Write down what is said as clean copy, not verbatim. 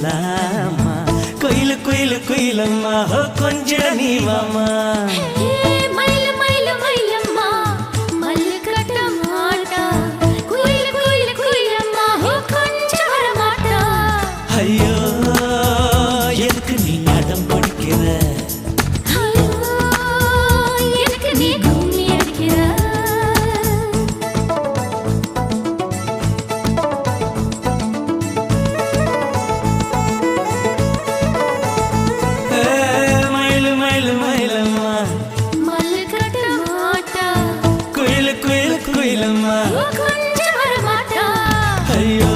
சொல்லலாமா கோயிலு கோயிலு கோயிலம்மா கொஞ்சம் நீ வாமா ஐயோ எதுக்கு நீ அடம் பிடிக்கிற மயிலு மயிலு மயிலம்மா குயிலு குயிலு குயிலம்மா ஐயோ